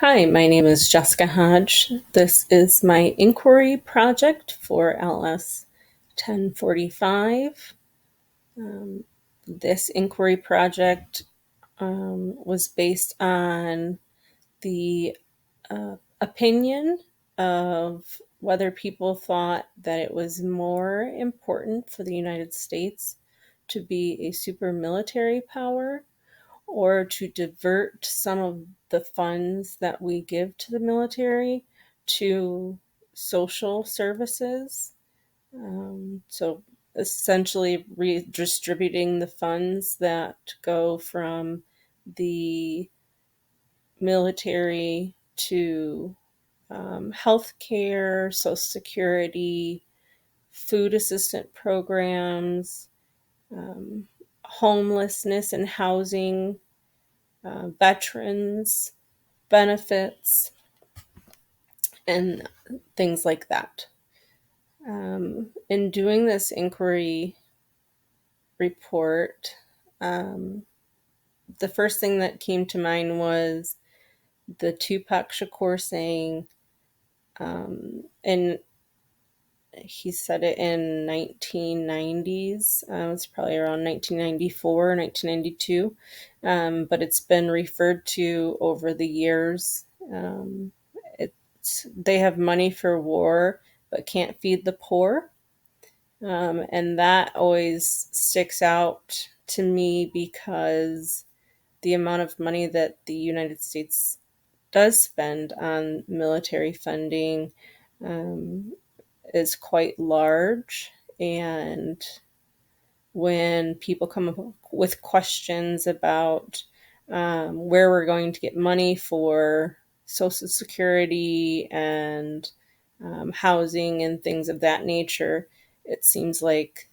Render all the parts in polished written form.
Hi, my name is Jessica Hodge. This is my inquiry project for LS1045. This inquiry project was based on the opinion of whether people thought that it was more important for the United States to be a super military power or to divert some of the funds that we give to the military to social services. So essentially redistributing the funds that go from the military to healthcare, Social Security, food assistant programs, um, homelessness and housing, veterans benefits, and things like that. In doing this inquiry report, um, the first thing that came to mind was the Tupac Shakur saying, and he said it in 1990s. It's probably around 1994, 1992, but it's been referred to over the years. They have money for war, but can't feed the poor. And that always sticks out to me because the amount of money that the United States does spend on military funding um, is quite large. And when people come up with questions about where we're going to get money for Social Security and housing and things of that nature, it seems like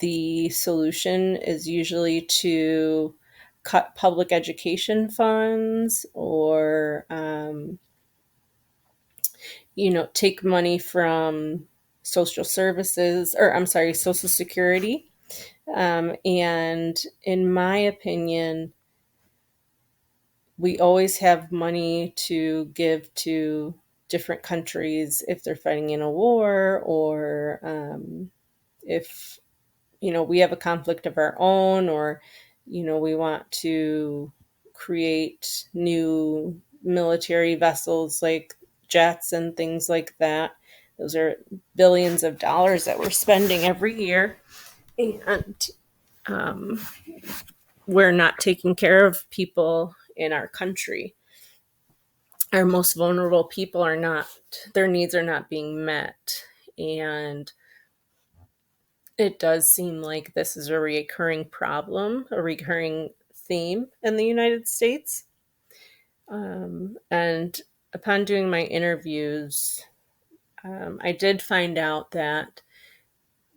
the solution is usually to cut public education funds or take money from social services, or I'm sorry, Social Security. And in my opinion, we always have money to give to different countries if they're fighting in a war, or if we have a conflict of our own, or we want to create new military vessels like jets and things like that. Those are billions of dollars that we're spending every year, and we're not taking care of people in our country. Our most vulnerable people are not, their needs are not being met. And it does seem like this is a recurring problem, a recurring theme in the United States. And upon doing my interviews, I did find out that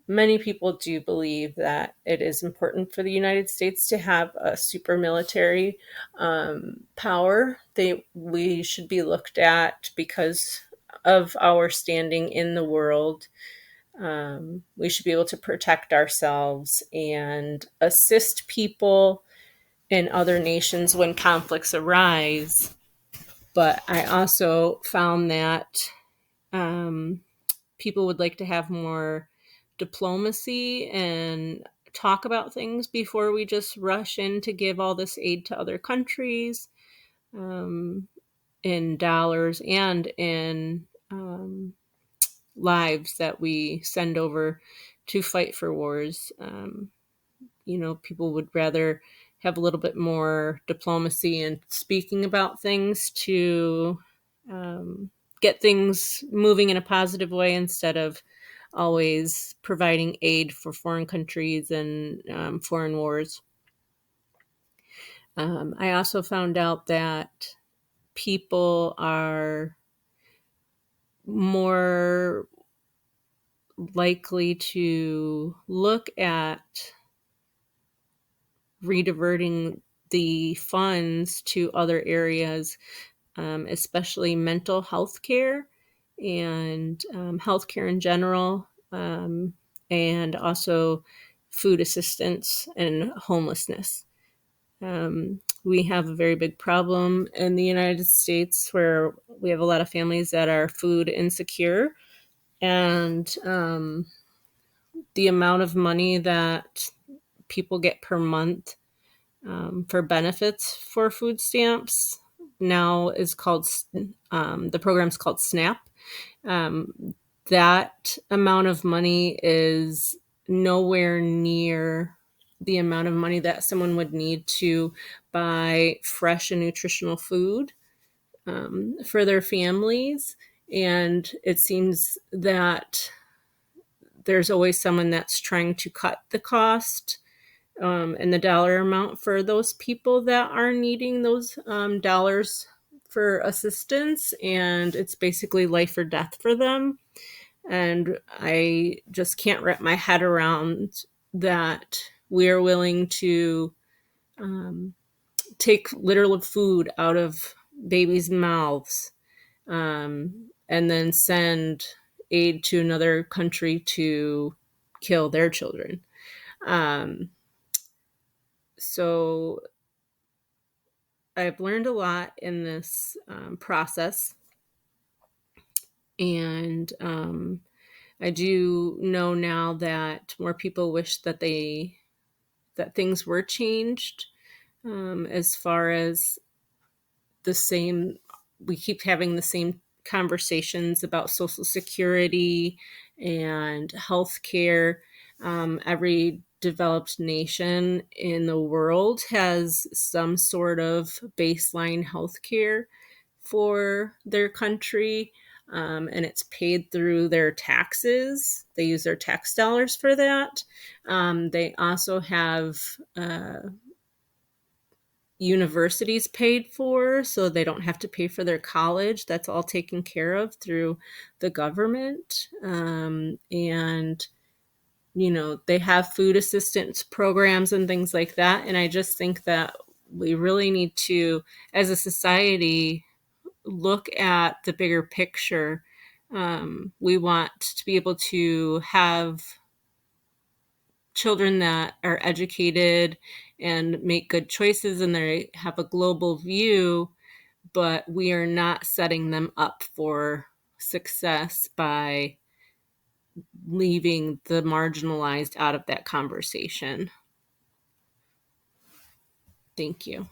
many people do believe that it is important for the United States to have a super military power. We should be looked at because of our standing in the world. We should be able to protect ourselves and assist people in other nations when conflicts arise. But I also found that um, people would like to have more diplomacy and talk about things before we just rush in to give all this aid to other countries, um, in dollars and in lives that we send over to fight for wars. People would rather have a little bit more diplomacy and speaking about things to get things moving in a positive way instead of always providing aid for foreign countries and foreign wars. I also found out that people are more likely to look at rediverting the funds to other areas, especially mental health care and healthcare in general, and also food assistance and homelessness. we have a very big problem in the United States where we have a lot of families that are food insecure. And the amount of money that people get per month for benefits for food stamps now is called, the program's called SNAP. Um, that amount of money is nowhere near the amount of money that someone would need to buy fresh and nutritional food for their families. And it seems that there's always someone that's trying to cut the cost and the dollar amount for those people that are needing those dollars for assistance. And it's basically life or death for them. And I just can't wrap my head around that we're willing to take literal food out of babies' mouths and then send aid to another country to kill their children. Um, so I've learned a lot in this process, and I do know now that more people wish that things were changed, as far as the same. We keep having the same conversations about Social Security and healthcare. Every developed nation in the world has some sort of baseline healthcare for their country, and it's paid through their taxes. They use their tax dollars for that. They also have universities paid for, so they don't have to pay for their college. That's all taken care of through the government. And they have food assistance programs and things like that. And I just think that we really need to, as a society, look at the bigger picture. We want to be able to have children that are educated and make good choices and they have a global view, but we are not setting them up for success by leaving the marginalized out of that conversation. Thank you.